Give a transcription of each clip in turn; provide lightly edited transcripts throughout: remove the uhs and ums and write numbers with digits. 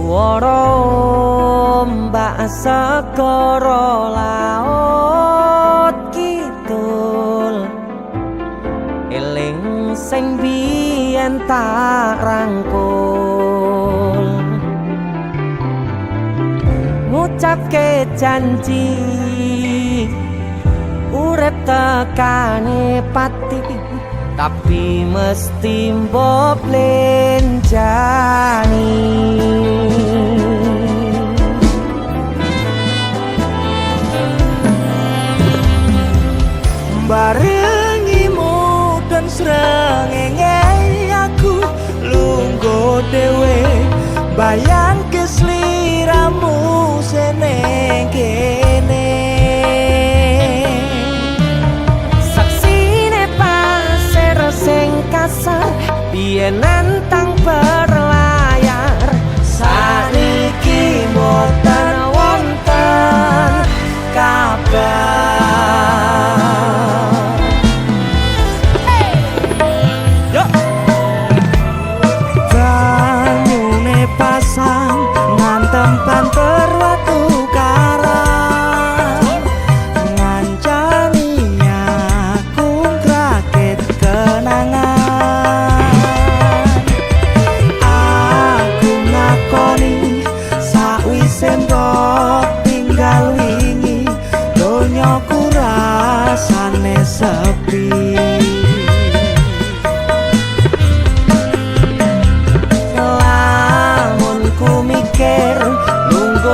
Suara ombak segara laut kidul, eling sing biyen tak rangkul, ngucapke janji urip tekane pati, tapi mesti mbok lenjani. Barengimu dan srengenge aku lungguh dhewe, bayangke sliramu seneng kene. Saksine pasir sing kasar biyen nantang berlayar, saniki mboten wonten kabar. Banter watu karang, ngancani aku ngrakit kenangan. Aku ngakoni sakwise mbok tinggal wingi, donyaku rasane sepi.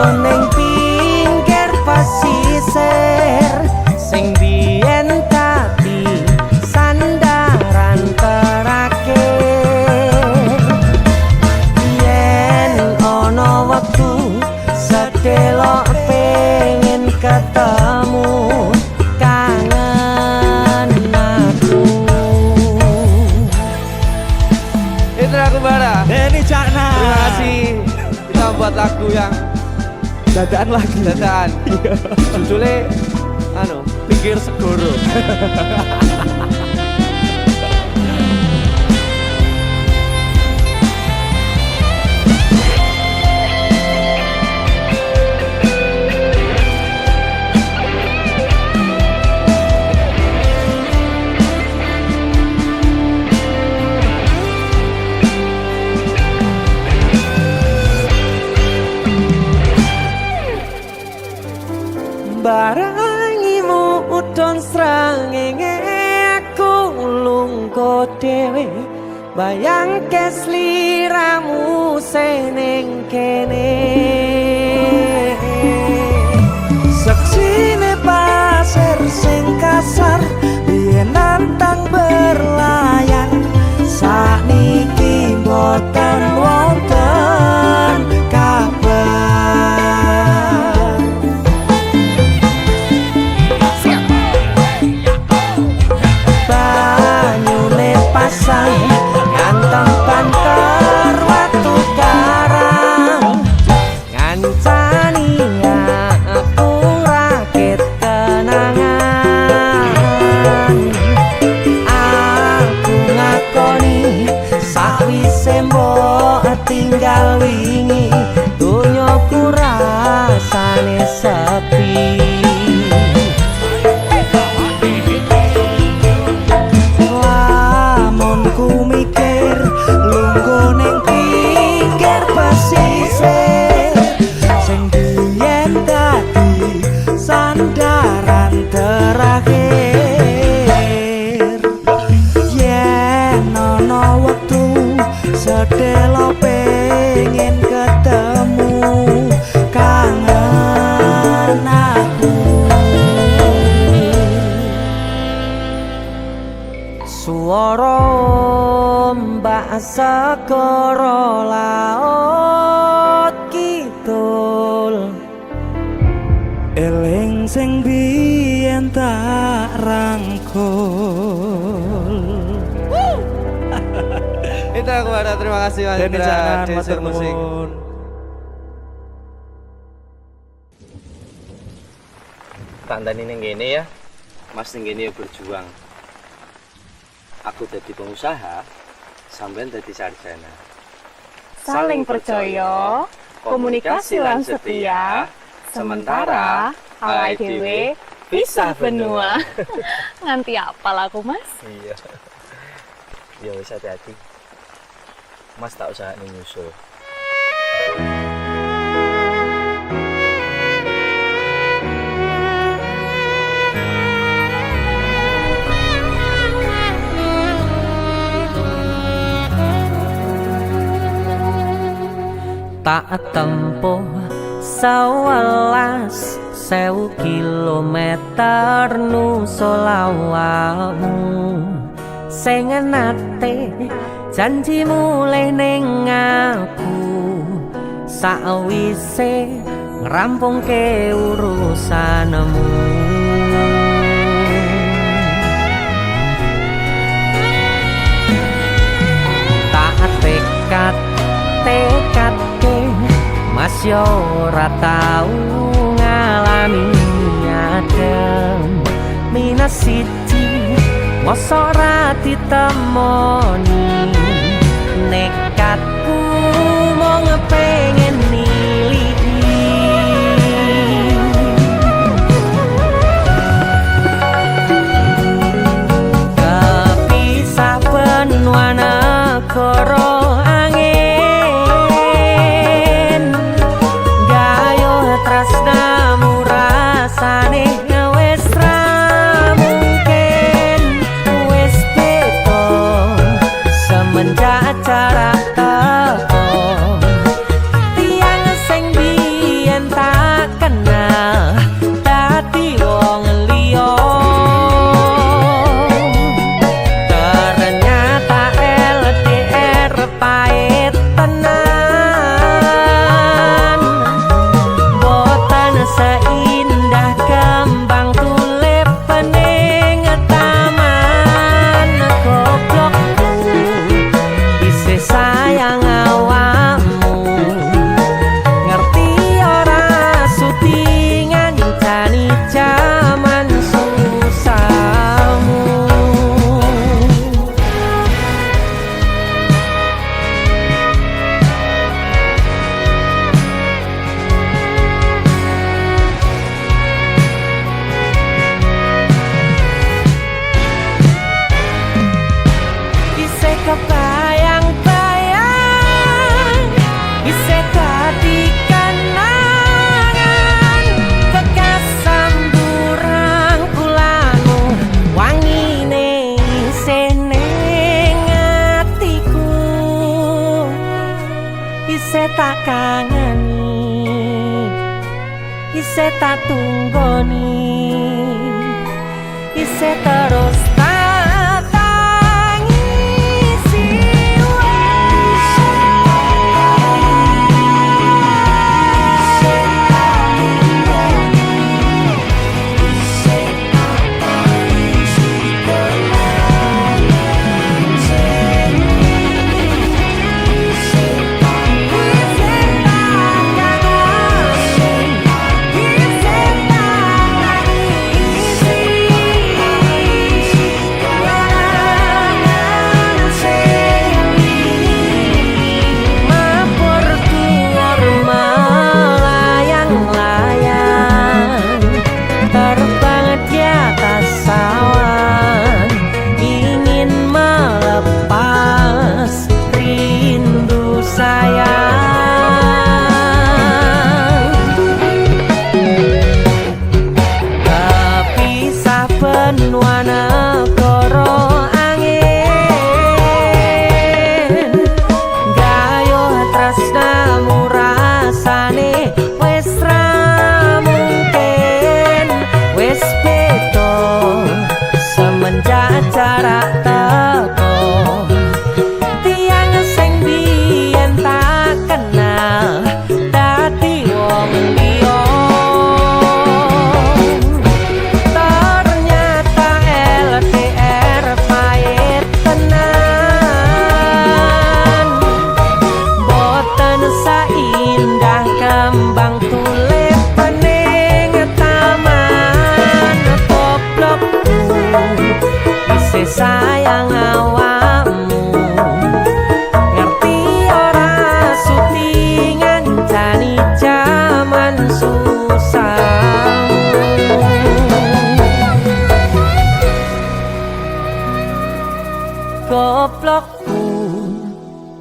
Neng pinggir pasisir sing biyen tadi sandaran terakhir. Yen ono wektu sedelok pengen ketemu, kangen aku. Itu aku Bara. Ini Cakna. Terima kasih kita buat lagu yang dadaan lagi. Dadaan. Judulnya Pinggir Segoro. Barangimu udon srengenge aku lungguh dhewe, bayangke sliramu seneng kene. Saksine pasir sing kasar biyen nantang berlayar, sakniki mboten wonten kabar. Ganteng banter watu karang, ngancani aku rakit kenangan. Aku ngakoni sakwise mbok tinggal wingi, donyaku rasane sepi. Ku mikir lungguh ning pinggir pasisir sing biyen dadi sandaran terakhir. Yen ana wektu sedelok pengen ketemu, kangen aku. Suara ombak segara laut kidul, eling sing biyen tak rangkul. Itu aku Bara, terima kasih Mas Indra, Desur Musik. Tandani ning kene ya, Mas ning kene berjuang. Aku jadi pengusaha, sampean jadi sarjana. Saling percaya, komunikasi lan setia, sementara alay dhewe pisah benua. Nganti apal aku, Mas. Iya. Ya wis hati-hati. Mas tak usah nyusul. Tak tempuh 11.000 kilometer nusolawamu sing nate janji mulih ning aku sawise ngrampungke urusanmu. Tak tekad Mas yo ora tau ngalami adem minus siji mosok ora ditemoni nekatku mau ngepengen niliki kepisah benua negara cara teko tiang sing biyen tak kenal dadi wong liya ternyata LDR pahit tenan boten seindah kembang tulip pening taman goblok sayang awakmu ngerti ora sutingan tani jaman susahmu. Isih kebayang bisa tadi kenangan bekas samburan kulanu wangine seneng atiku bisa tak kangeni bisa tak tunggoni bisa terus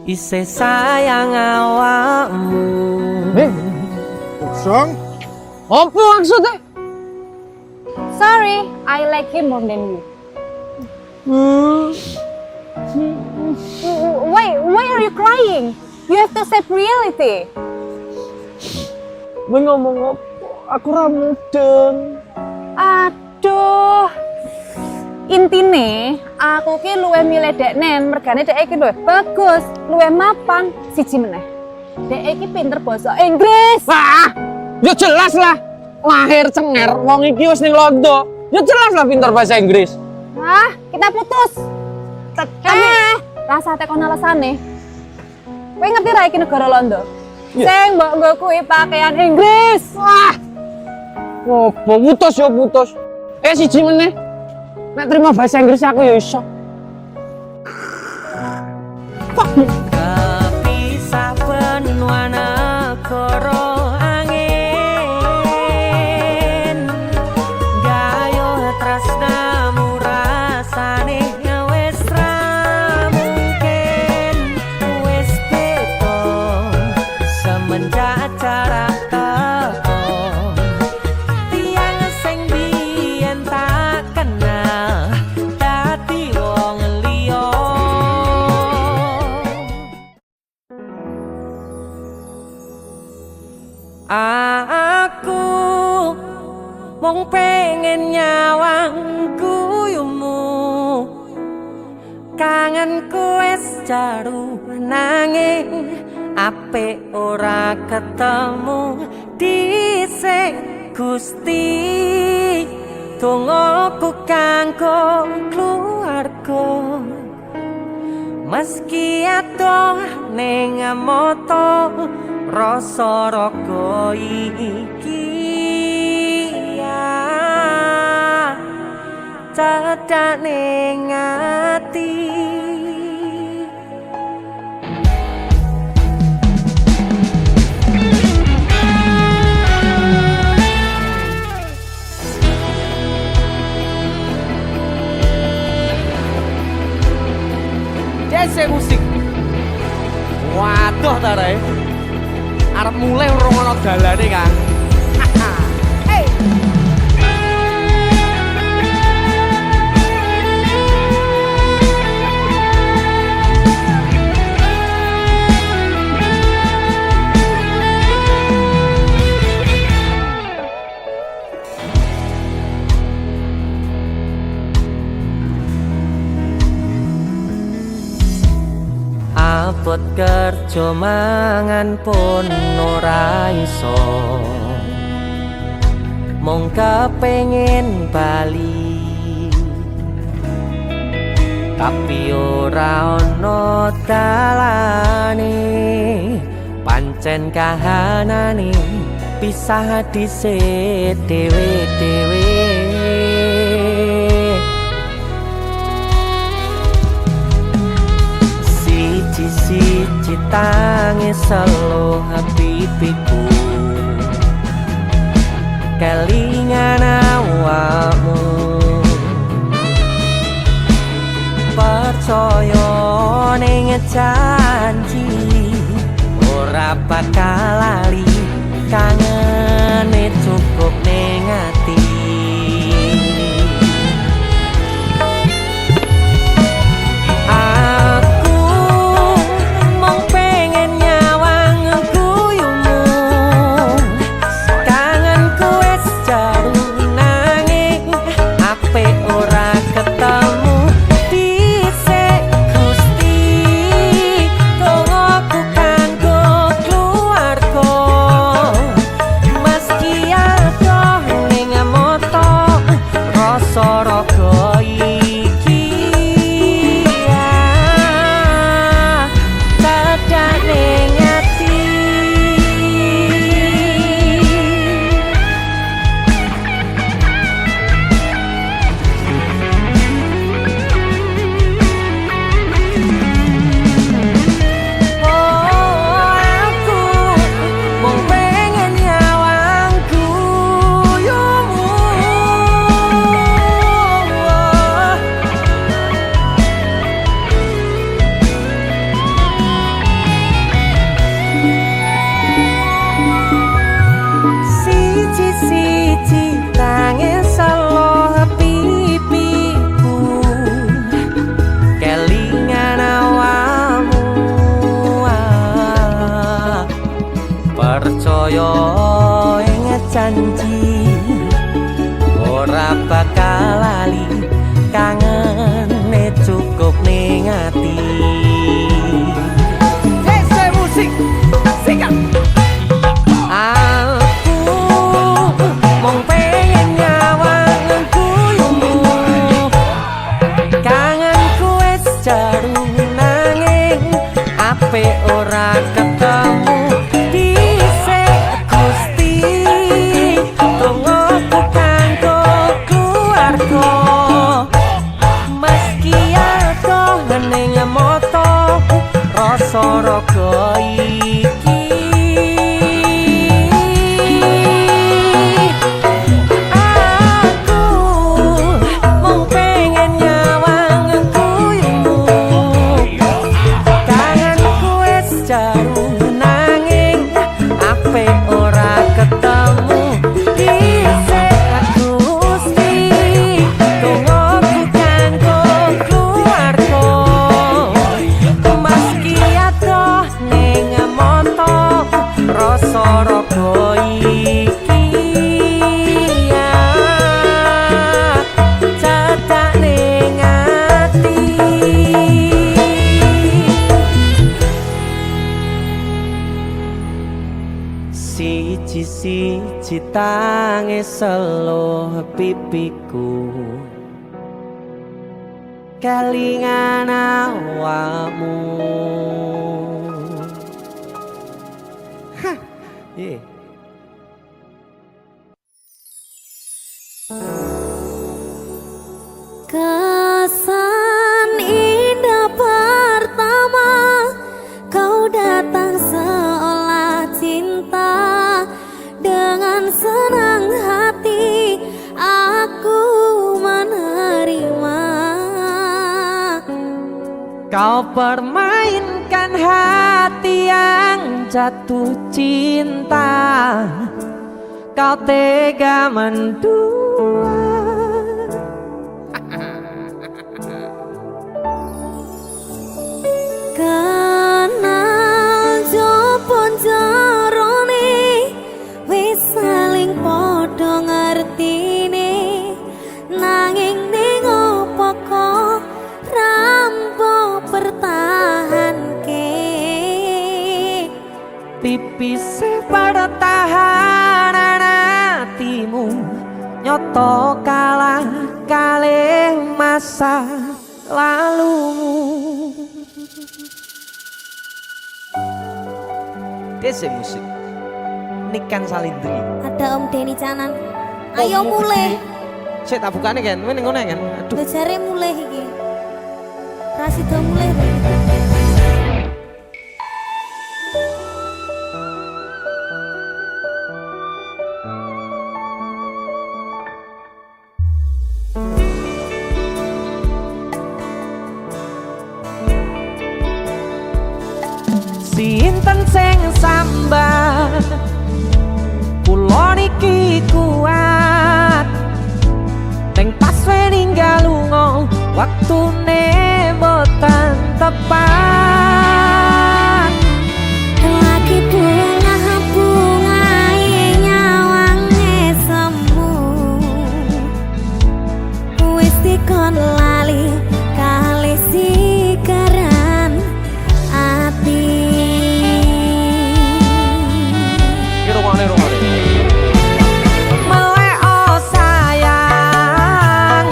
isih sayang awakmu. Song. Apa maksudnya? Sorry, I like him more than you. Why are you crying? You have to accept reality. Gue ngomong apa? Aku ra mudeng. Aduh. Intine, aku ki luwe milih deknen, mergane dek iki luwe bagus, luwe mapan, siji meneh. Dek iki pinter basa Inggris. Wah, ya jelas lah. Lahir cenger, wong iki wis ning Londo. Ya jelas lah pinter bahasa Inggris. Wah, kita putus. Rasa tekon alasane. Kowe ngerti ra iki negara Londo? Sing mbok kuwi pakaian Inggris. Wah. Apa putus ya putus. Siji meneh. Nek terima bahasa Inggris aku ya iso. Kepisah benua negara angin, gayuh tresnamu rasane wis ra mungkin, wis beda semenjak jarak teko. Tiang sing biyen tak kenal dadi wong liya. Aku mung pengen nyawang guyumu, kangenku wis jaru nanging apik ora ketemu dhisik Gusti. Dongaku kanggo keluarga, meski adoh ning mata rasa raga iki ya cedhak ning ati. Dese musik. Waduh tare. Arep mulai urung ana dalane, Kang. Hey. Abot kerja mangan pun ora iso, mung kepengin bali, tapi ora ono dalane, pancen kahanane pisah dhisik dhewe-dhewe. Siji tangis selo pipiku, kelingan awakmu. Percaya ning janji ora bakal lali, kangene cukup ning ati. percaya ing janji ora bakal lali kangene cukup ning ati. Desa musik sikat. Aku mong pengen nyawang guyumu, kangenku wis jarung nanging ape ora ketemu. Dhisik Gusti tunggu kanggo keluarga, meski aku ning moto rasa raga iki. Siji tangis seluh pipiku kelingan awakmu. Kesan indah pertama kau datang seolah cinta. Dengan senang hati aku menerima. Kau permainkan hati yang jatuh cinta, kau tega mendua. Kenal jopon jarone wis saling padha ngertine, nanging ning opo kok rampo pertahanke. Tipis pada tahanan hatimu nyoto kalah kalih masa lalumu. Desa musik Nikan Salindri. Ada Om Deni Canan. Ayo mulai. Saya tak bukane kan, ini ngono kan. Aduh. Udah jare mulai iki. Rasido mulai. Sinten sing sambat kula niki kuat teng pas ninggal lunga waktune boten tepat. Lagi bunga nyawange semu wis dikon lali kali sikaran ati. Melek oh sayang,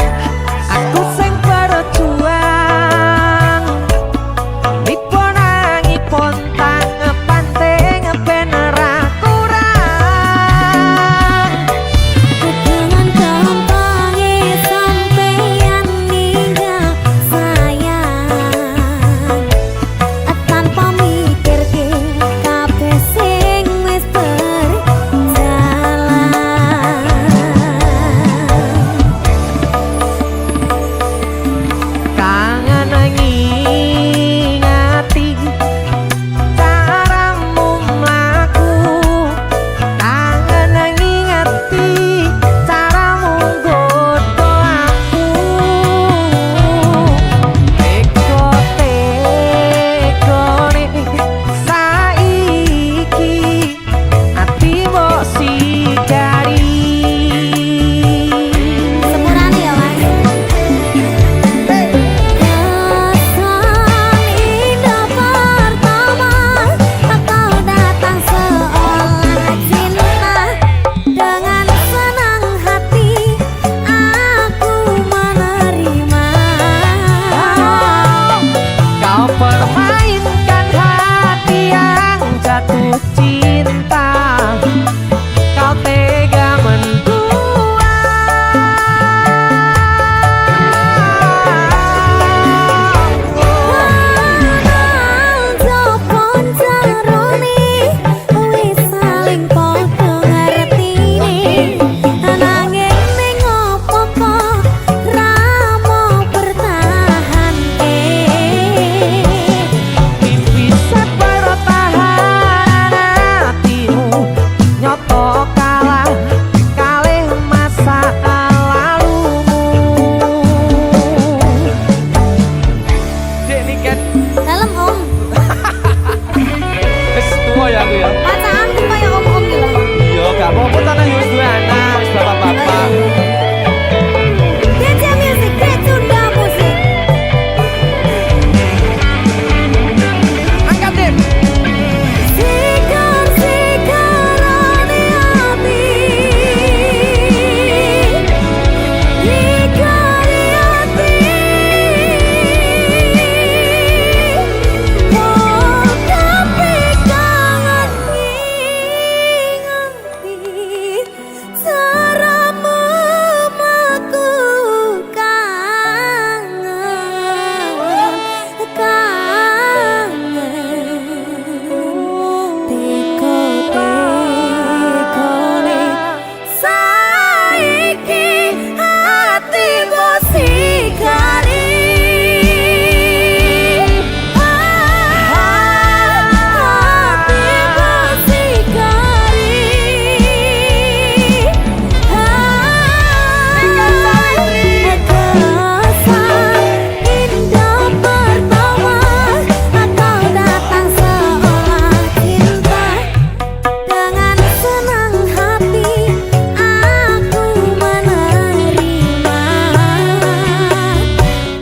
aku sing berjuang permainkan hati yang jatuh cinta. Kau tega Dalam om. Wis tuwa ya aku ya. Pacaranku kayak om-om gitu. Iya, gak apa-apa tanah yo wis duwe anak, wis bapak-bapak. DJ Music, Great Sunda Musik. Angkat Dim. Sikar-sikarane hati, ikari hati. Oh, tapi kangen nganti caramu aku kangen. Teko-tekone saiki hatiku sikari. Hatiku sikari. Kesan indah pertama kau datang seolah cinta. Dengan senang hati aku menerima.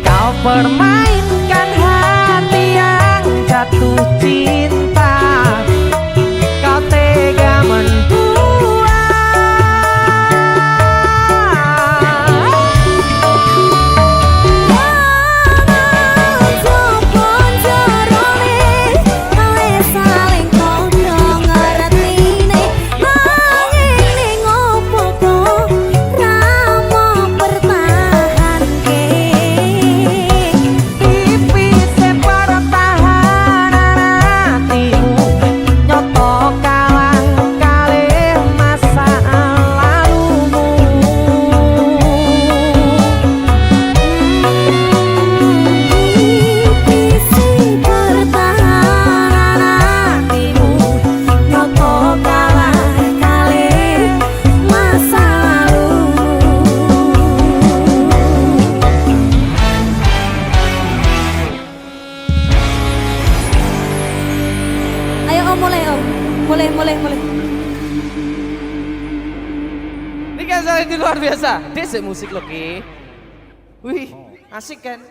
Kau permainkan hati yang jatuh cinta. Kau tega Sopon jerone wis saling padha ngertine. Nanging ning opo kok ra mau pertahanke. tipise pertahanan hatimu nyoto kalah kalih masa lalumu. Isi pertahanan hatimu nyoto kalah kalih masa lalumu. Ayo om, mulai om. Mulai. Ini kan saya di luar biasa. Desa musik loh Ki. Wih, asik kan?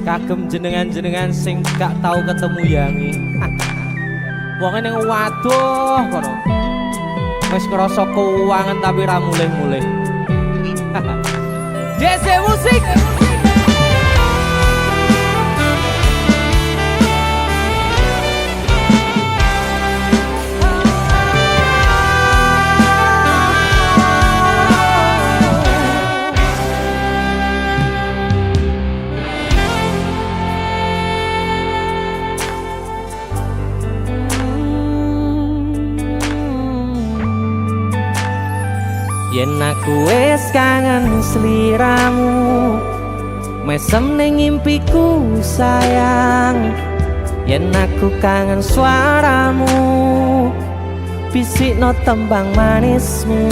Kagem jenengan-jenengan sing gak tahu ketemu yangi. Wonge ning waduh kono. Wis krasa keuangan tapi ra mulih-mulih. DC Musik. Yen aku wis kangen sliramu, mesem ning impiku sayang. Yen aku kangen suaramu, bisikno tembang manismu.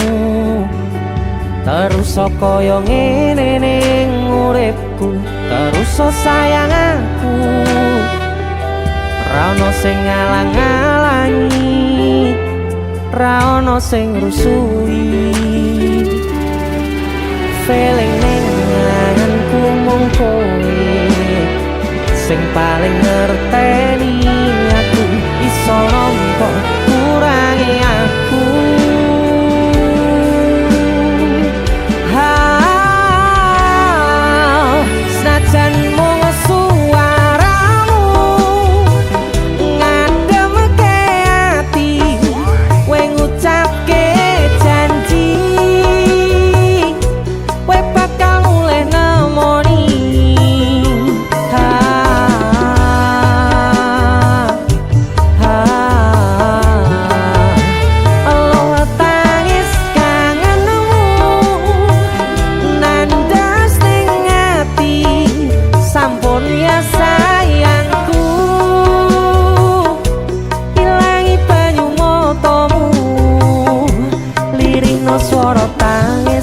Terus kaya ngene ning uripku, terus sayang aku. Ra ono sing ngalang-alangi, ra ono sing rusui. Feeling ning ngangenku mung kowe sing paling ngerteni aku iso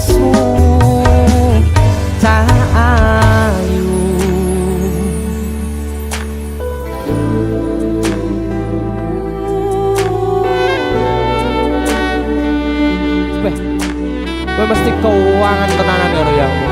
tangismu cah ayu. Weh, gue mesti keuangan tenanan karo yamu.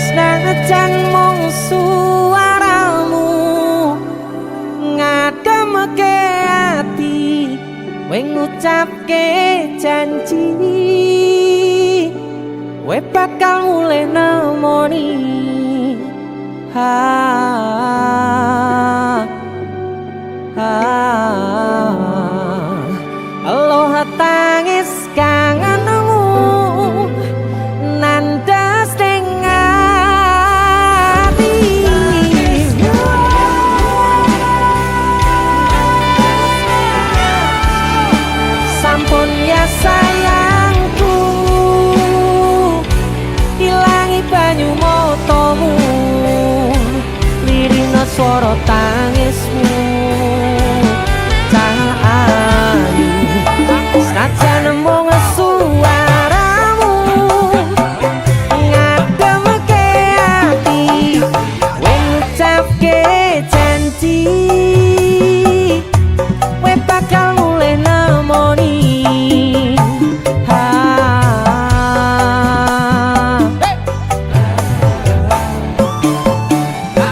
Senajan mung suaramu ngademke ati, kowe ngucapke janji, kowe bakal mulai nemoni. Aloha tangis kangenmu nandas ning ati. Sampun ya sayangku, ilangi banyu motomu, lirina swara tangismu cah ayu. Senajan mung suaramu ngademke ati, kowe ngucapke janji, kowe bakal mulai nemoni.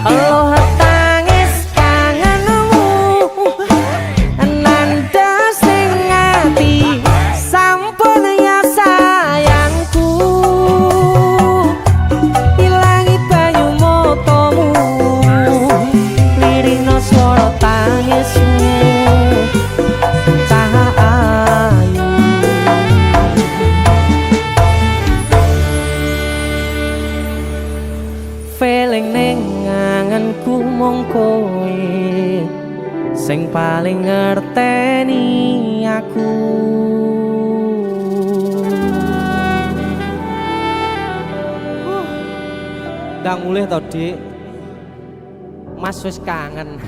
Aloha tangis kangenmu nandas ning ati, sampun ya sayangku, ilangi banyu motomu, lirina swara tangismu cah ayu. Feeling ning anganku mung kowe sing paling ngerteni aku. Ndang mulih to, Dik. Mas wis kangen.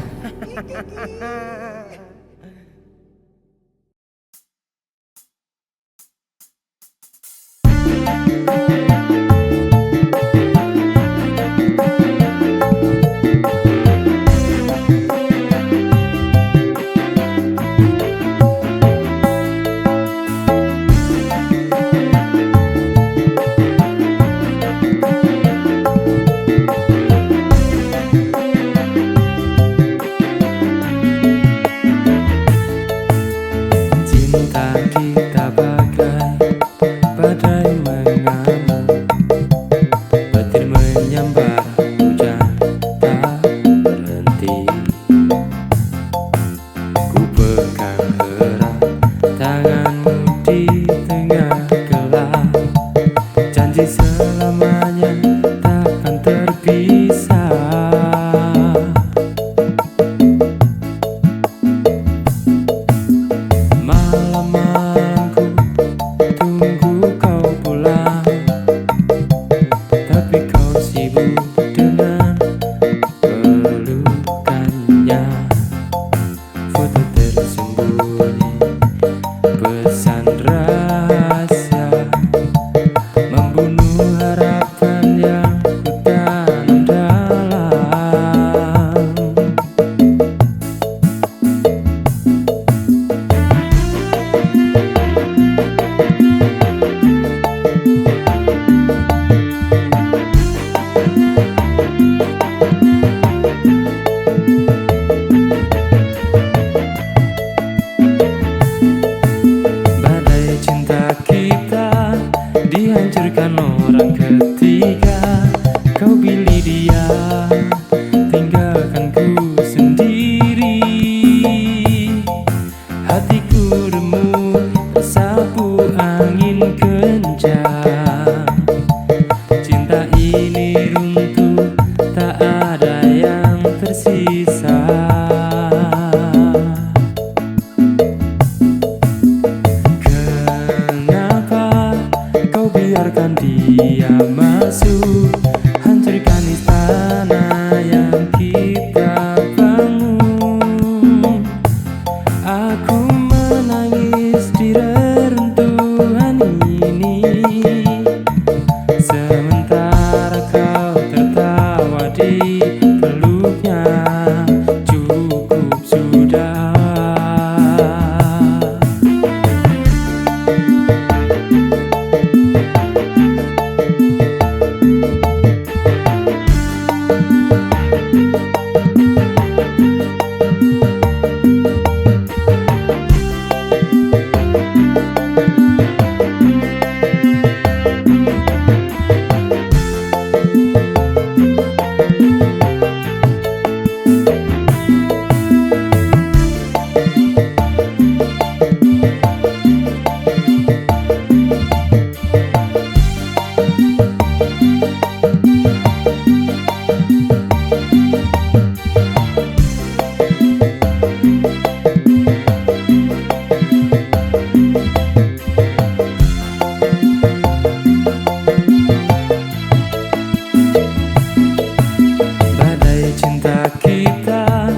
Badai cinta kita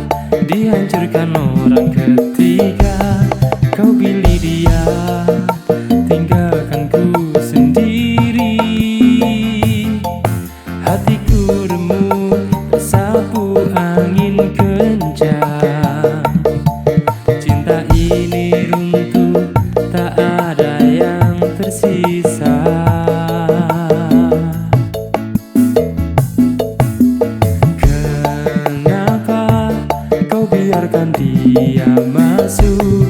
dihancurkan orang ketiga. Kau pilih dia, tinggalkan ku sendiri. Hatiku remuk, tersapu angin kencang. Cinta ini runtuh, tak ada yang tersisa. Kenapa kau biarkan dia masuk,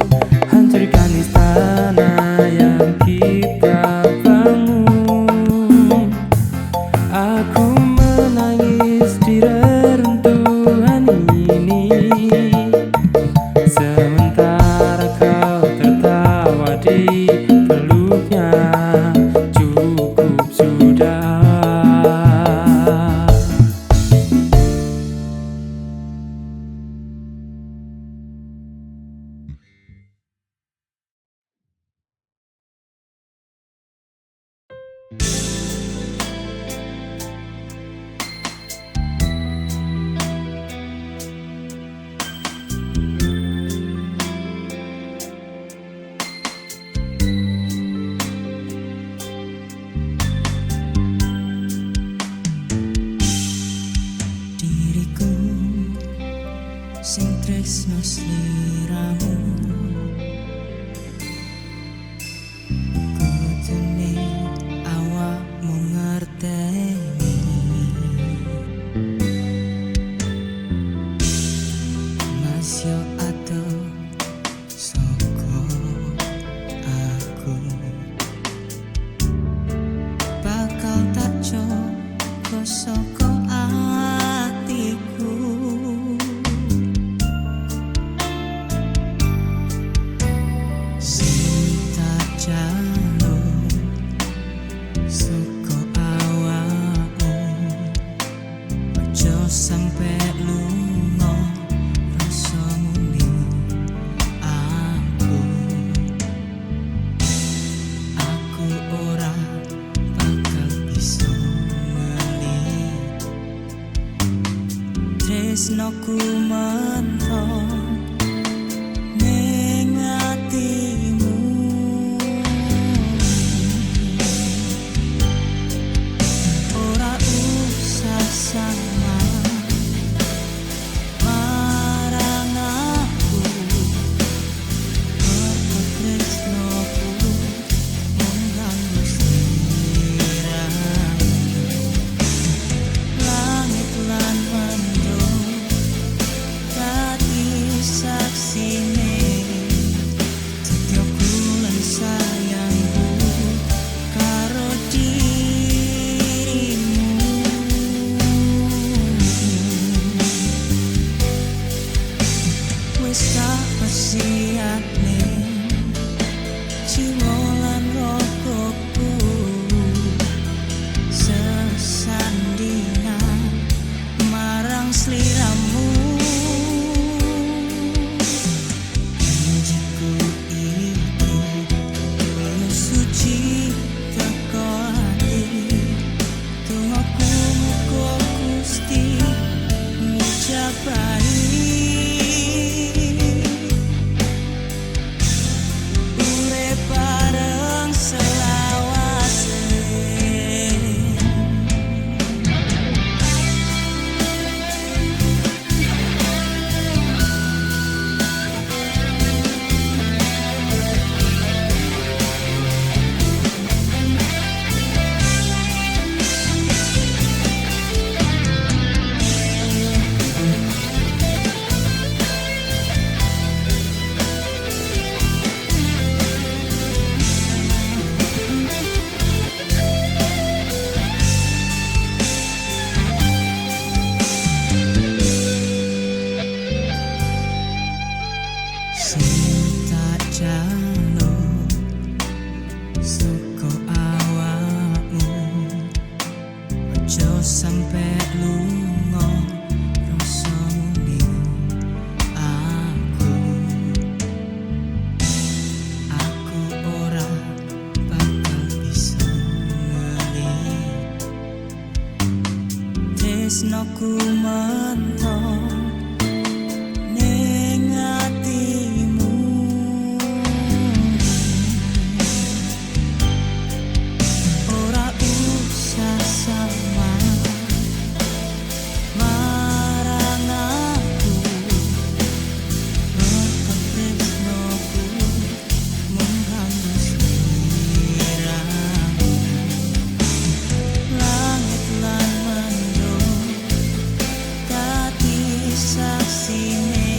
hancurkan istana yang kita bangun. Aku menangis di reruntuhan ini, sementara kau tertawa di peluknya. Cukup sudah. Diriku sing tresno sliramu, kudune awakmu ngerteni. Mas yo ado saka aku, bakal tak coba saka atiku. Sita jaluk saka awakmu, aja sampe lunga rasa muni aku. Aku ora bakal bisa ngelih tresnoku mentok ning atimu. Ora usah sama marang aku, mergo tresnoku mengganggu sliramu. Langit lan mendung dadi saksine, setyaku lan sayangku karo dirimu. Wis tak pasiane jiwa lan rogoku, sesandingan marang sliramu. Janjiku iki tulus suci teko ati, tungaku muga Gusti ngijabahi. Urip bareng selawase, mentok ning atimu. Ora usah sama marang aku, mergo tresnoku menghambus sliramu. Langit lan mendung dadi saksine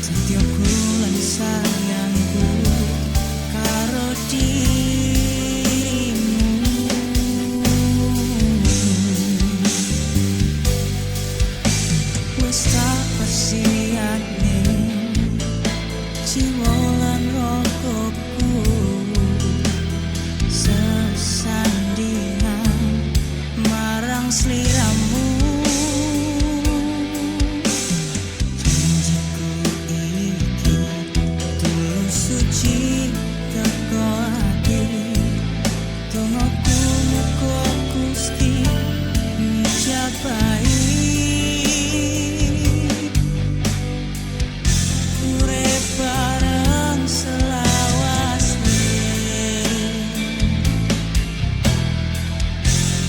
setyaku lan sayangku karo wis tak persiapne jiwa lan rohku sesandingan marang sliramu. Janjiku iki tulus suci teko ati, dongaku muga Gusti njabai. Urip bareng selawase,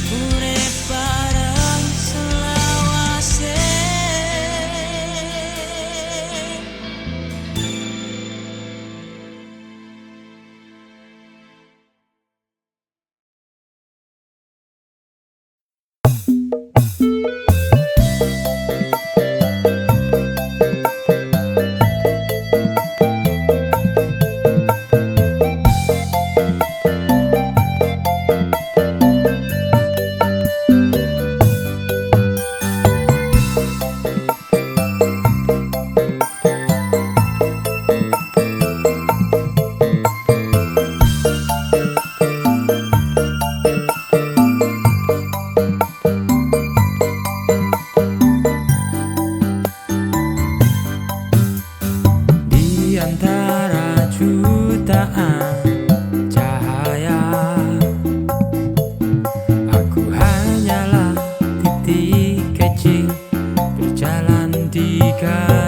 urip bareng selawase. Di antara jutaan cahaya, aku hanyalah titik kecil berjalan di garis.